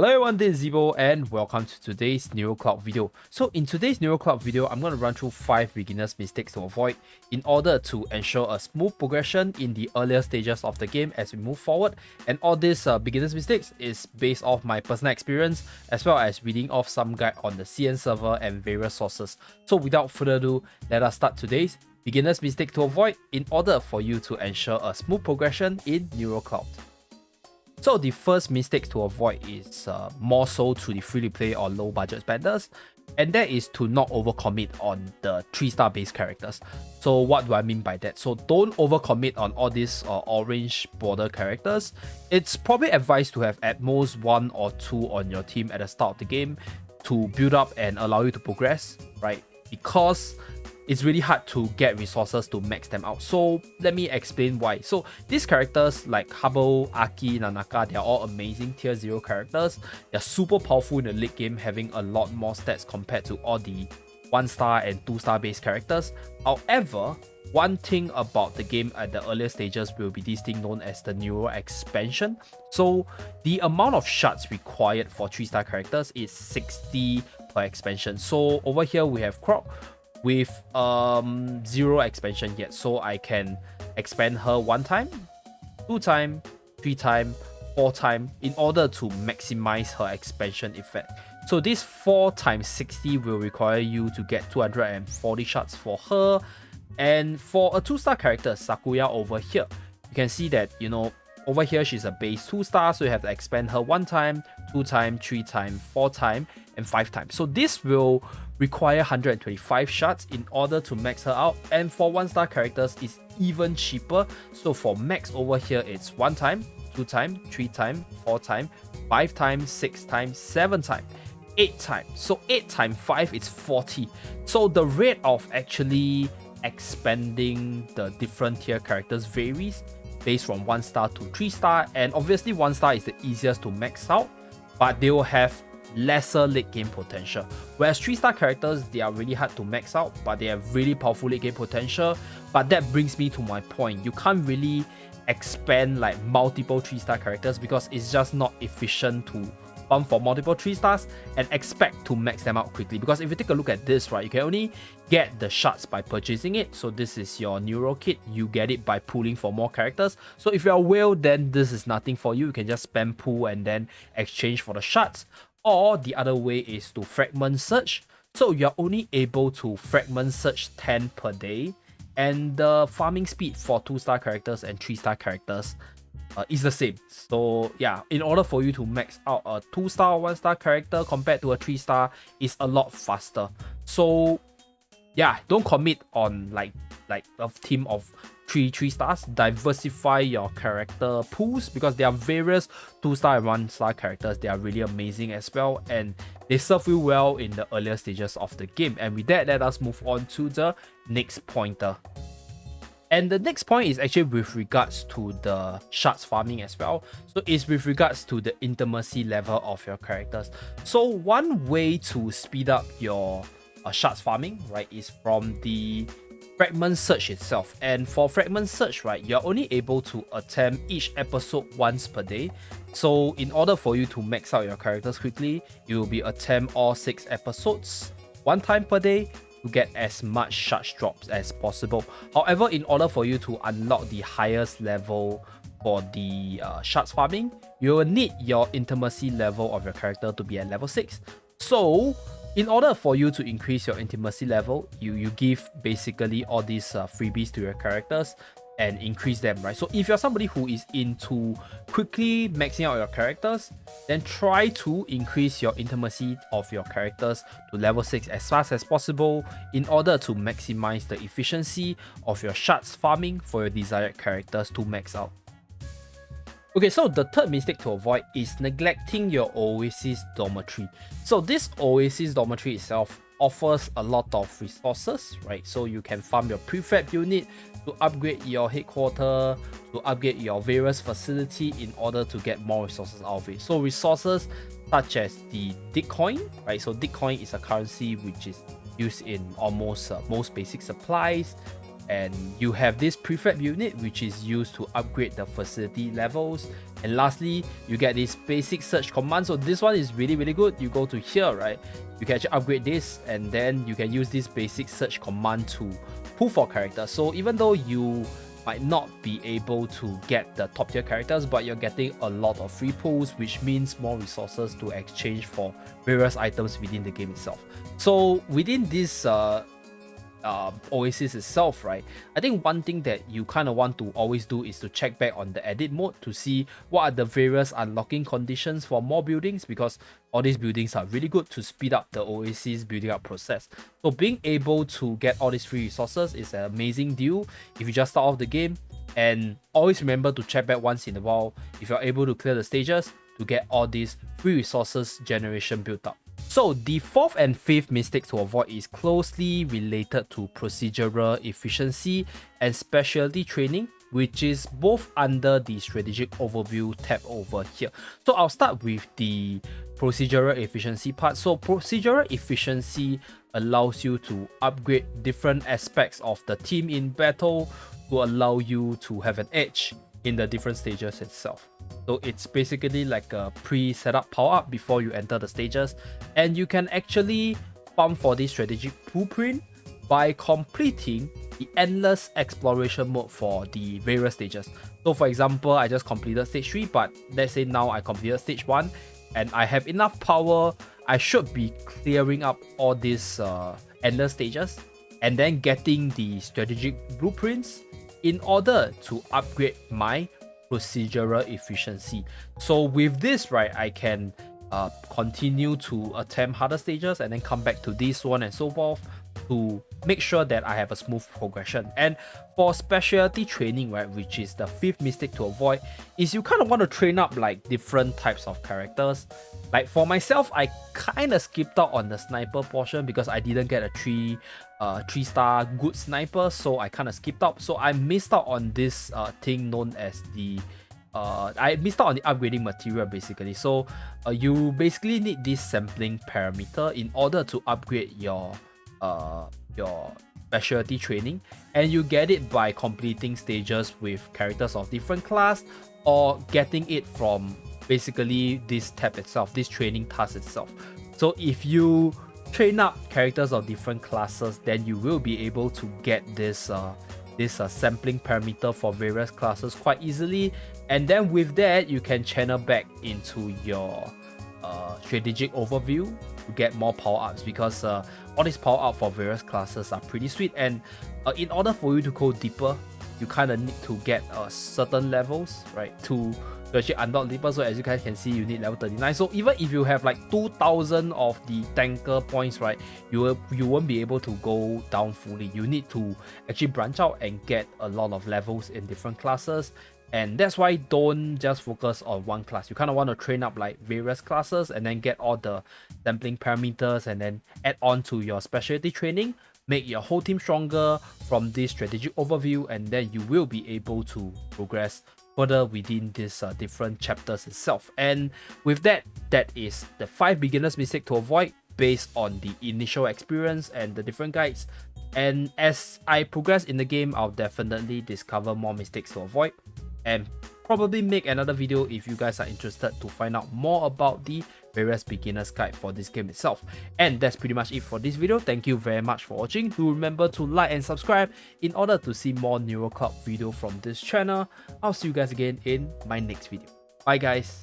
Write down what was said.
Hello everyone, this is Zeeebo and welcome to today's NeuroCloud video. So in today's NeuroCloud video, I'm going to run through 5 beginner's mistakes to avoid in order to ensure a smooth progression in the earlier stages of the game as we move forward. And all these beginner's mistakes is based off my personal experience as well as reading off some guide on the CN server and various sources. So without further ado, let us start today's beginner's mistake to avoid in order for you to ensure a smooth progression in NeuroCloud. So the first mistake to avoid is more so to the free-to-play or low-budget spenders, and that is to not overcommit on the 3-star based characters. So what do I mean by that? So don't overcommit on all these orange border characters. It's probably advised to have at most 1 or 2 on your team at the start of the game to build up and allow you to progress, right? Because it's really hard to get resources to max them out. So let me explain why. So these characters like Habo, Aki, Nanaka, they're all amazing tier 0 characters. They're super powerful in the late game, having a lot more stats compared to all the 1-star and 2-star based characters. However, one thing about the game at the earlier stages will be this thing known as the Neuro expansion. So the amount of shards required for 3-star characters is 60 per expansion. So over here we have Croc with 0 expansion yet, so I can expand her 1 time, 2 time, 3 time, 4 time in order to maximize her expansion effect. So this 4 times 60 will require you to get 240 shards for her. And for a 2-star character, Sakuya over here, you can see that, over here she's a base 2-star, so you have to expand her 1 time, 2 time, 3 time, 4 time, and 5 times. So this will require 125 shards in order to max her out, and for 1-star characters it's even cheaper. So for max over here it's 1 time, 2 time, 3 time, 4 time, 5 times, 6 times, 7 times, 8 times. So 8 times 5 is 40. So the rate of actually expanding the different tier characters varies based from 1-star to 3-star, and obviously 1-star is the easiest to max out, but they will have lesser late game potential. Whereas 3-star characters, they are really hard to max out, but they have really powerful late game potential. But that brings me to my point. You can't really expand like multiple 3-star characters because it's just not efficient to farm for multiple 3-stars and expect to max them out quickly. Because if you take a look at this, right, you can only get the shards by purchasing it. So this is your Neuro kit. You get it by pulling for more characters. So if you're a whale, then this is nothing for you. You can just spam pull and then exchange for the shards. Or the other way is to fragment search. So you're only able to fragment search 10 per day. And the farming speed for 2-star characters and 3-star characters is the same. So yeah, in order for you to max out a 2-star or 1-star character compared to a 3-star is a lot faster. So yeah, don't commit on like a team of 3 stars. Diversify your character pools because there are various 2-star and 1-star characters. They are really amazing as well, and they serve you well in the earlier stages of the game. And with that, let us move on to the next pointer. And the next point is actually with regards to the shards farming as well. So it's with regards to the intimacy level of your characters. So one way to speed up your shards farming, right, is from the fragment search itself. And for fragment search, right, you're only able to attempt each episode once per day. So in order for you to max out your characters quickly, you will be attempt all 6 episodes 1 time per day to get as much shards drops as possible. However, in order for you to unlock the highest level for the shards farming, you will need your intimacy level of your character to be at level 6. So in order for you to increase your intimacy level, you give basically all these freebies to your characters and increase them, right? So if you're somebody who is into quickly maxing out your characters, then try to increase your intimacy of your characters to level 6 as fast as possible in order to maximize the efficiency of your shards farming for your desired characters to max out. Okay, so the third mistake to avoid is neglecting your Oasis dormitory. So this Oasis dormitory itself offers a lot of resources, right? So you can farm your prefab unit to upgrade your headquarters, to upgrade your various facility in order to get more resources out of it. So resources such as the Bitcoin, right? So Bitcoin is a currency which is used in almost most basic supplies. and you have this prefab unit which is used to upgrade the facility levels. And lastly, you get this basic search command. So this one is really good. You go to here, right? You can actually upgrade this, and then you can use this basic search command to pull for characters. So even though you might not be able to get the top tier characters, but you're getting a lot of free pulls, which means more resources to exchange for various items within the game itself. So within this Oasis itself, right, I think one thing that you kind of want to always do is to check back on the edit mode to see what are the various unlocking conditions for more buildings, because all these buildings are really good to speed up the Oasis building up process. So being able to get all these free resources is an amazing deal if you just start off the game, and always remember to check back once in a while if you're able to clear the stages to get all these free resources generation built up. So the fourth and fifth mistake to avoid is closely related to procedural efficiency and specialty training, which is both under the strategic overview tab over here. So I'll start with the procedural efficiency part. So procedural efficiency allows you to upgrade different aspects of the team in battle to allow you to have an edge in the different stages itself. So it's basically like a pre-set up power up before you enter the stages, and you can actually farm for this strategic blueprint by completing the endless exploration mode for the various stages. So for example, I just completed stage 3, but let's say now I completed stage 1 and I have enough power, I should be clearing up all these endless stages and then getting the strategic blueprints in order to upgrade my procedural efficiency. So with this, right, I can continue to attempt harder stages and then come back to this one and so forth to make sure that I have a smooth progression. And for specialty training, right, which is the fifth mistake to avoid, is you kind of want to train up like different types of characters. Like for myself, I kind of skipped out on the sniper portion because I didn't get a 3-star good sniper, so I kind of skipped out. So I missed out on this thing known as the I missed out on the upgrading material basically. So you basically need this sampling parameter in order to upgrade your specialty training, and you get it by completing stages with characters of different class or getting it from basically this tab itself, this training task itself. So if you train up characters of different classes, then you will be able to get this sampling parameter for various classes quite easily, and then with that you can channel back into your strategic overview to get more power-ups, because all these power-ups for various classes are pretty sweet. And in order for you to go deeper, you kind of need to get certain levels, right, to actually unlock deeper. So as you guys can see, you need level 39. So even if you have like 2000 of the tanker points, right, you won't be able to go down fully. You need to actually branch out and get a lot of levels in different classes. And that's why don't just focus on one class. You kind of want to train up like various classes and then get all the sampling parameters and then add on to your specialty training, make your whole team stronger from this strategic overview, and then you will be able to progress further within these different chapters itself. And with that, that is the 5 beginners mistake to avoid based on the initial experience and the different guides. And as I progress in the game, I'll definitely discover more mistakes to avoid and probably make another video if you guys are interested to find out more about the various beginners guide for this game itself. And that's pretty much it for this video. Thank you very much for watching. Do remember to like and subscribe in order to see more NeuroCloud video from this channel. I'll see you guys again in my next video. Bye guys.